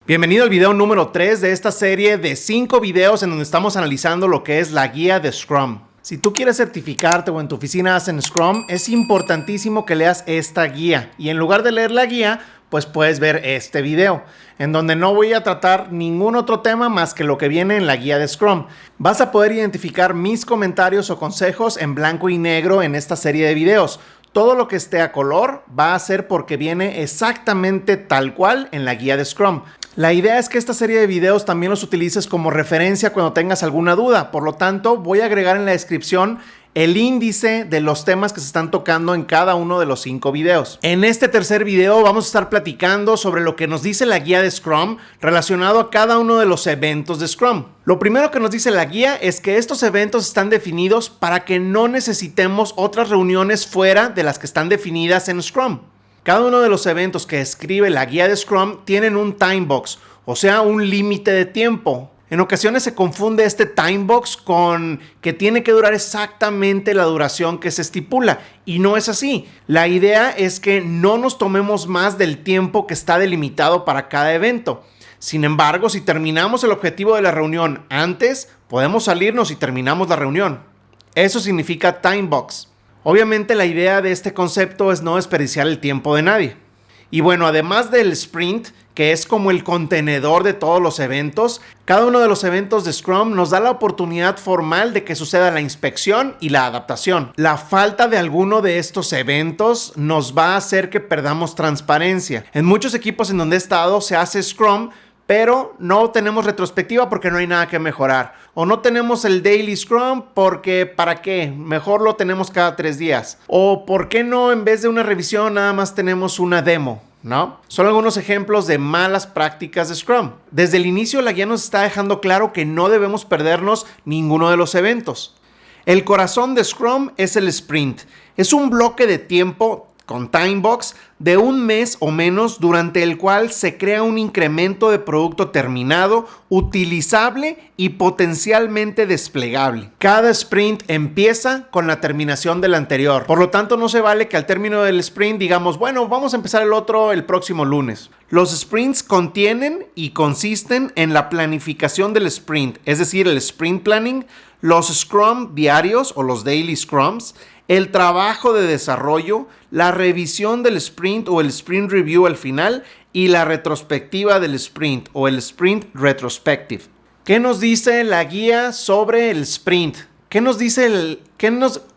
Bienvenido al video número 3 de esta serie de 5 videos en donde estamos analizando lo que es la guía de Scrum. Si tú quieres certificarte o en tu oficina hacen Scrum, es importantísimo que leas esta guía. Y en lugar de leer la guía, pues puedes ver este video, en donde no voy a tratar ningún otro tema más que lo que viene en la guía de Scrum. Vas a poder identificar mis comentarios o consejos en blanco y negro en esta serie de videos. Todo lo que esté a color va a ser porque viene exactamente tal cual en la guía de Scrum. La idea es que esta serie de videos también los utilices como referencia cuando tengas alguna duda. Por lo tanto, voy a agregar en la descripción el índice de los temas que se están tocando en cada uno de los 5 videos. En este tercer video vamos a estar platicando sobre lo que nos dice la guía de Scrum relacionado a cada uno de los eventos de Scrum. Lo primero que nos dice la guía es que estos eventos están definidos para que no necesitemos otras reuniones fuera de las que están definidas en Scrum. Cada uno de los eventos que escribe la guía de Scrum tienen un timebox, o sea, un límite de tiempo. En ocasiones se confunde este timebox con que tiene que durar exactamente la duración que se estipula, y no es así. La idea es que no nos tomemos más del tiempo que está delimitado para cada evento. Sin embargo, si terminamos el objetivo de la reunión antes, podemos salirnos y terminamos la reunión. Eso significa timebox. Obviamente la idea de este concepto es no desperdiciar el tiempo de nadie. Y bueno, además del sprint, que es como el contenedor de todos los eventos, cada uno de los eventos de Scrum nos da la oportunidad formal de que suceda la inspección y la adaptación. La falta de alguno de estos eventos nos va a hacer que perdamos transparencia. En muchos equipos en donde he estado se hace Scrum, pero no tenemos retrospectiva porque no hay nada que mejorar. O no tenemos el Daily Scrum porque ¿para qué? Mejor lo tenemos cada 3 días. O ¿por qué no en vez de una revisión nada más tenemos una demo? ¿No? Son algunos ejemplos de malas prácticas de Scrum. Desde el inicio la guía nos está dejando claro que no debemos perdernos ninguno de los eventos. El corazón de Scrum es el sprint. Es un bloque de tiempo con timebox de un mes o menos durante el cual se crea un incremento de producto terminado, utilizable y potencialmente desplegable. Cada sprint empieza con la terminación del anterior. Por lo tanto, no se vale que al término del sprint digamos, bueno, vamos a empezar el otro el próximo lunes. Los sprints contienen y consisten en la planificación del sprint, es decir, el sprint planning, los scrum diarios o los daily scrums, el trabajo de desarrollo, la revisión del sprint o el sprint review al final y la retrospectiva del sprint o el sprint retrospective. ¿Qué nos dice la guía sobre el sprint? ¿Qué nos dice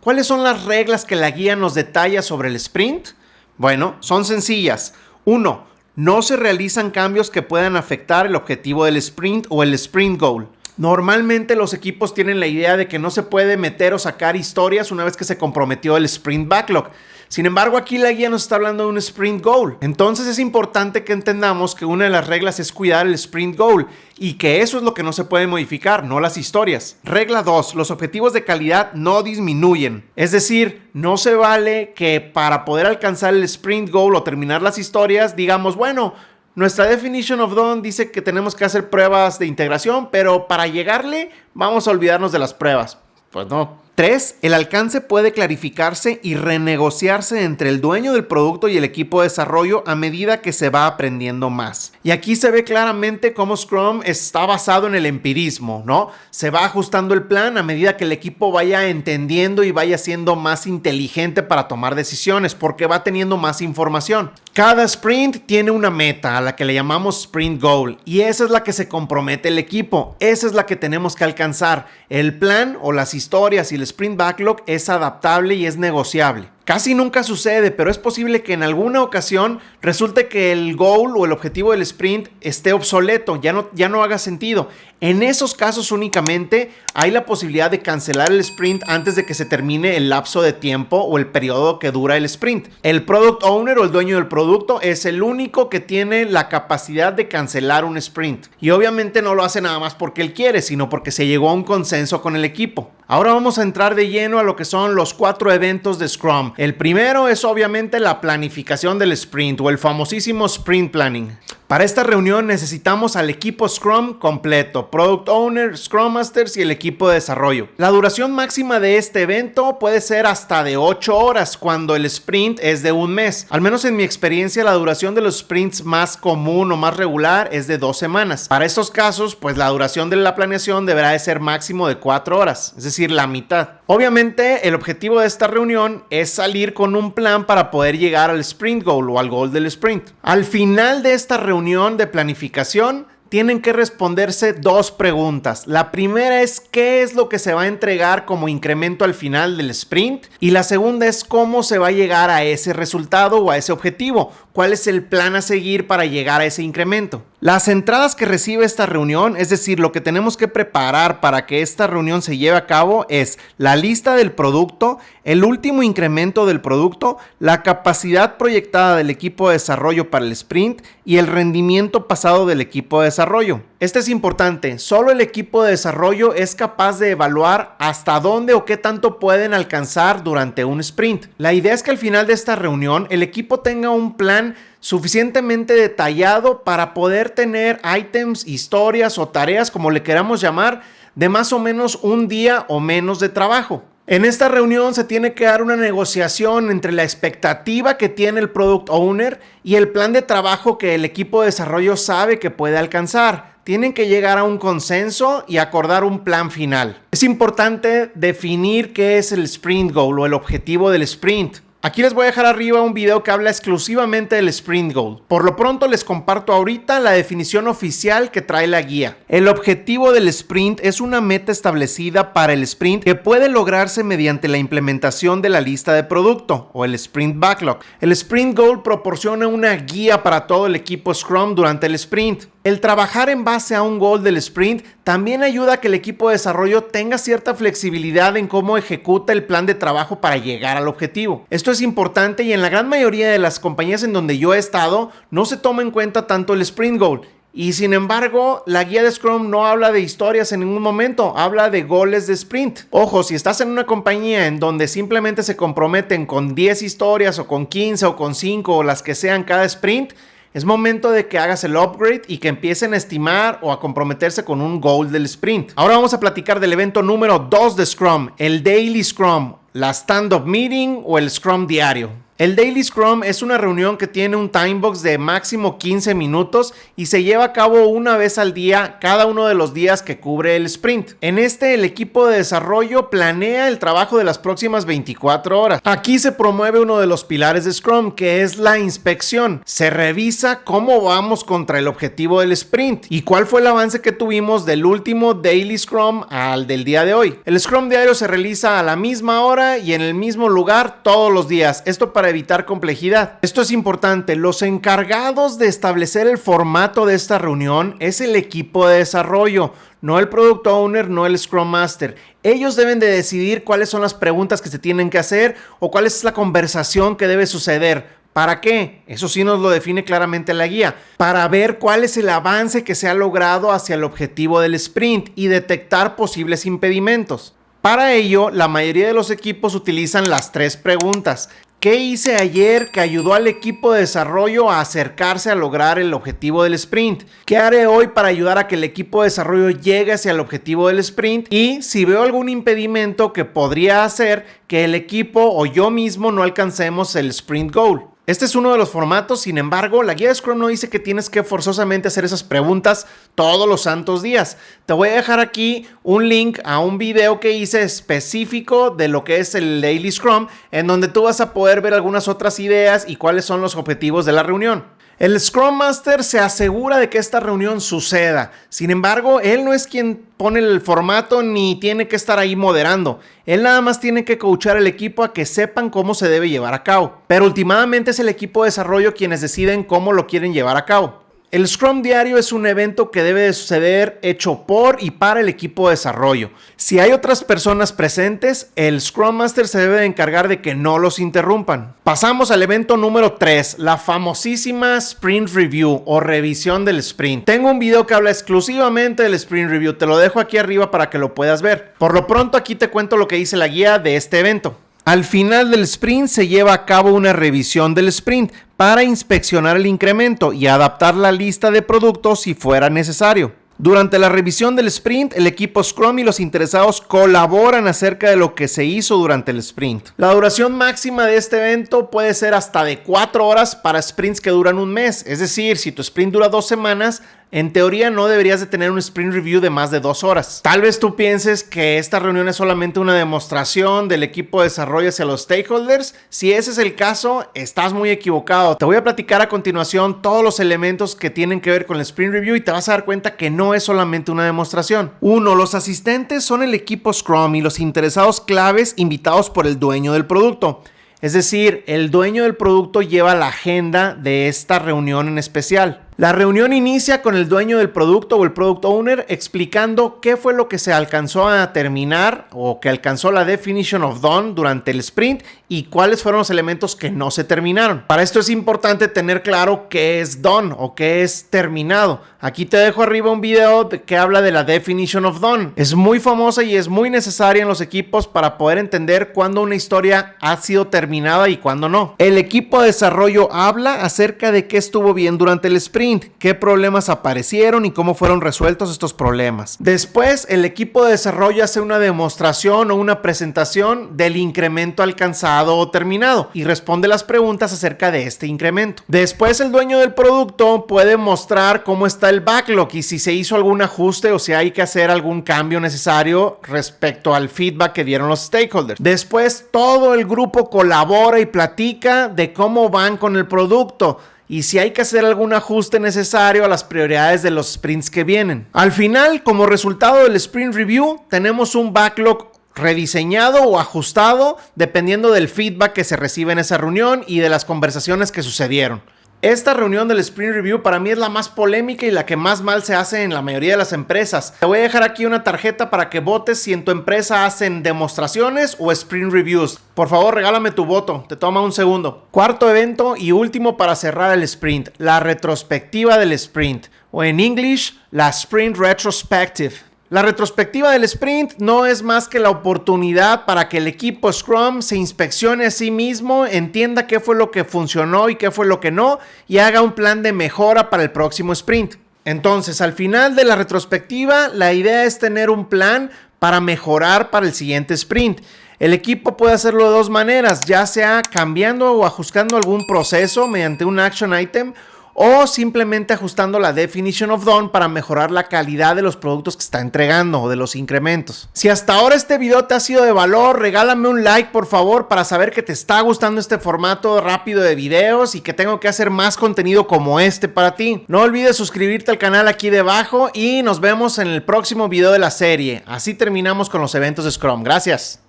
cuáles son las reglas que la guía nos detalla sobre el sprint? Bueno, son sencillas. 1. No se realizan cambios que puedan afectar el objetivo del sprint o el sprint goal. Normalmente los equipos tienen la idea de que no se puede meter o sacar historias una vez que se comprometió el sprint backlog. Sin embargo, aquí la guía nos está hablando de un sprint goal. Entonces es importante que entendamos que una de las reglas es cuidar el sprint goal y que eso es lo que no se puede modificar, no las historias. Regla 2. Los objetivos de calidad no disminuyen. Es decir, no se vale que para poder alcanzar el sprint goal o terminar las historias digamos, bueno, nuestra definition of done dice que tenemos que hacer pruebas de integración, pero para llegarle vamos a olvidarnos de las pruebas. Pues no. 3. El alcance puede clarificarse y renegociarse entre el dueño del producto y el equipo de desarrollo a medida que se va aprendiendo más. Y aquí se ve claramente cómo Scrum está basado en el empirismo, ¿no? Se va ajustando el plan a medida que el equipo vaya entendiendo y vaya siendo más inteligente para tomar decisiones, porque va teniendo más información. Cada sprint tiene una meta a la que le llamamos sprint goal y esa es la que se compromete el equipo. Esa es la que tenemos que alcanzar. El plan o las historias y el sprint backlog es adaptable y es negociable. Casi nunca sucede, pero es posible que en alguna ocasión resulte que el goal o el objetivo del sprint esté obsoleto, ya no haga sentido. En esos casos únicamente hay la posibilidad de cancelar el sprint antes de que se termine el lapso de tiempo o el periodo que dura el sprint. El product owner o el dueño del producto es el único que tiene la capacidad de cancelar un sprint. Y obviamente no lo hace nada más porque él quiere, sino porque se llegó a un consenso con el equipo. Ahora vamos a entrar de lleno a lo que son los 4 eventos de Scrum. El primero es obviamente la planificación del sprint o el famosísimo sprint planning. Para esta reunión necesitamos al equipo Scrum completo, Product Owner, Scrum Masters y el equipo de desarrollo. La duración máxima de este evento puede ser hasta de 8 horas cuando el sprint es de un mes. Al menos en mi experiencia la duración de los sprints más común o más regular es de 2 semanas. Para estos casos, pues la duración de la planeación deberá de ser máximo de 4 horas, es decir, la mitad. Obviamente el objetivo de esta reunión es salir con un plan para poder llegar al sprint goal o al goal del sprint. Al final de esta reunión de planificación tienen que responderse 2 preguntas. La primera es qué es lo que se va a entregar como incremento al final del sprint y la segunda es cómo se va a llegar a ese resultado o a ese objetivo. ¿Cuál es el plan a seguir para llegar a ese incremento? Las entradas que recibe esta reunión, es decir, lo que tenemos que preparar para que esta reunión se lleve a cabo es la lista del producto, el último incremento del producto, la capacidad proyectada del equipo de desarrollo para el sprint y el rendimiento pasado del equipo de desarrollo. Este es importante, solo el equipo de desarrollo es capaz de evaluar hasta dónde o qué tanto pueden alcanzar durante un sprint. La idea es que al final de esta reunión el equipo tenga un plan suficientemente detallado para poder tener ítems, historias o tareas, como le queramos llamar, de más o menos un día o menos de trabajo. En esta reunión se tiene que dar una negociación entre la expectativa que tiene el Product Owner y el plan de trabajo que el equipo de desarrollo sabe que puede alcanzar. Tienen que llegar a un consenso y acordar un plan final. Es importante definir qué es el sprint goal o el objetivo del sprint. Aquí les voy a dejar arriba un video que habla exclusivamente del sprint goal. Por lo pronto les comparto ahorita la definición oficial que trae la guía. El objetivo del sprint es una meta establecida para el sprint que puede lograrse mediante la implementación de la lista de producto o el sprint backlog. El sprint goal proporciona una guía para todo el equipo Scrum durante el sprint. El trabajar en base a un goal del sprint también ayuda a que el equipo de desarrollo tenga cierta flexibilidad en cómo ejecuta el plan de trabajo para llegar al objetivo. Esto es importante y en la gran mayoría de las compañías en donde yo he estado no se toma en cuenta tanto el sprint goal. Y sin embargo, la guía de Scrum no habla de historias en ningún momento, habla de goles de sprint. Ojo, si estás en una compañía en donde simplemente se comprometen con 10 historias o con 15 o con 5 o las que sean cada sprint, es momento de que hagas el upgrade y que empiecen a estimar o a comprometerse con un goal del sprint. Ahora vamos a platicar del evento número 2 de Scrum, el Daily Scrum, la Stand-Up Meeting o el Scrum diario. El Daily Scrum es una reunión que tiene un timebox de máximo 15 minutos y se lleva a cabo una vez al día cada uno de los días que cubre el sprint. En este, el equipo de desarrollo planea el trabajo de las próximas 24 horas. Aquí se promueve uno de los pilares de Scrum, que es la inspección. Se revisa cómo vamos contra el objetivo del sprint y cuál fue el avance que tuvimos del último Daily Scrum al del día de hoy. El Scrum diario se realiza a la misma hora y en el mismo lugar todos los días. Esto para evitar complejidad. Esto es importante. Los encargados de establecer el formato de esta reunión es el equipo de desarrollo, no el Product Owner, no el Scrum Master. Ellos deben de decidir cuáles son las preguntas que se tienen que hacer o cuál es la conversación que debe suceder. ¿Para qué? Eso sí nos lo define claramente la guía. Para ver cuál es el avance que se ha logrado hacia el objetivo del sprint y detectar posibles impedimentos. Para ello, la mayoría de los equipos utilizan las 3 preguntas. ¿Qué hice ayer que ayudó al equipo de desarrollo a acercarse a lograr el objetivo del sprint? ¿Qué haré hoy para ayudar a que el equipo de desarrollo llegue hacia el objetivo del sprint? Y si veo algún impedimento que podría hacer que el equipo o yo mismo no alcancemos el sprint goal. Este es uno de los formatos, sin embargo, la guía de Scrum no dice que tienes que forzosamente hacer esas preguntas todos los santos días. Te voy a dejar aquí un link a un video que hice específico de lo que es el Daily Scrum, en donde tú vas a poder ver algunas otras ideas y cuáles son los objetivos de la reunión. El Scrum Master se asegura de que esta reunión suceda. Sin embargo, él no es quien pone el formato ni tiene que estar ahí moderando. Él nada más tiene que coachar al equipo a que sepan cómo se debe llevar a cabo. Pero últimamente es el equipo de desarrollo quienes deciden cómo lo quieren llevar a cabo. El Scrum diario es un evento que debe de suceder hecho por y para el equipo de desarrollo. Si hay otras personas presentes, el Scrum Master se debe de encargar de que no los interrumpan. Pasamos al evento número 3, la famosísima Sprint Review o revisión del sprint. Tengo un video que habla exclusivamente del Sprint Review, te lo dejo aquí arriba para que lo puedas ver. Por lo pronto aquí te cuento lo que dice la guía de este evento. Al final del sprint se lleva a cabo una revisión del sprint para inspeccionar el incremento y adaptar la lista de productos si fuera necesario. Durante la revisión del sprint, el equipo Scrum y los interesados colaboran acerca de lo que se hizo durante el sprint. La duración máxima de este evento puede ser hasta de 4 horas para sprints que duran un mes. Es decir, si tu sprint dura 2 semanas, en teoría no deberías de tener un sprint review de más de 2 horas. Tal vez tú pienses que esta reunión es solamente una demostración del equipo de desarrollo hacia los stakeholders. Si ese es el caso, estás muy equivocado. Te voy a platicar a continuación todos los elementos que tienen que ver con el sprint review y te vas a dar cuenta que no es solamente una demostración. 1. Los asistentes son el equipo Scrum y los interesados claves invitados por el dueño del producto. Es decir, el dueño del producto lleva la agenda de esta reunión en especial. La reunión inicia con el dueño del producto o el product owner explicando qué fue lo que se alcanzó a terminar o que alcanzó la definition of done durante el sprint y cuáles fueron los elementos que no se terminaron. Para esto es importante tener claro qué es done o qué es terminado. Aquí te dejo arriba un video que habla de la definition of done. Es muy famosa y es muy necesaria en los equipos para poder entender cuándo una historia ha sido terminada y cuándo no. El equipo de desarrollo habla acerca de qué estuvo bien durante el sprint, qué problemas aparecieron y cómo fueron resueltos estos problemas. Después, el equipo de desarrollo hace una demostración o una presentación del incremento alcanzado o terminado y responde las preguntas acerca de este incremento. Después, el dueño del producto puede mostrar cómo está el backlog y si se hizo algún ajuste o si hay que hacer algún cambio necesario respecto al feedback que dieron los stakeholders. Después, todo el grupo colabora y platica de cómo van con el producto y si hay que hacer algún ajuste necesario a las prioridades de los sprints que vienen. Al final, como resultado del sprint review, tenemos un backlog rediseñado o ajustado dependiendo del feedback que se recibe en esa reunión y de las conversaciones que sucedieron. Esta reunión del Sprint Review para mí es la más polémica y la que más mal se hace en la mayoría de las empresas. Te voy a dejar aquí una tarjeta para que votes si en tu empresa hacen demostraciones o Sprint Reviews. Por favor, regálame tu voto, te toma un segundo. Cuarto evento y último para cerrar el sprint, la retrospectiva del sprint, o en English, la Sprint Retrospective. La retrospectiva del sprint no es más que la oportunidad para que el equipo Scrum se inspeccione a sí mismo, entienda qué fue lo que funcionó y qué fue lo que no y haga un plan de mejora para el próximo sprint. Entonces, al final de la retrospectiva, la idea es tener un plan para mejorar para el siguiente sprint. El equipo puede hacerlo de dos maneras, ya sea cambiando o ajustando algún proceso mediante un action item o simplemente ajustando la definition of done para mejorar la calidad de los productos que está entregando o de los incrementos. Si hasta ahora este video te ha sido de valor, regálame un like por favor para saber que te está gustando este formato rápido de videos y que tengo que hacer más contenido como este para ti. No olvides suscribirte al canal aquí debajo y nos vemos en el próximo video de la serie. Así terminamos con los eventos de Scrum. Gracias.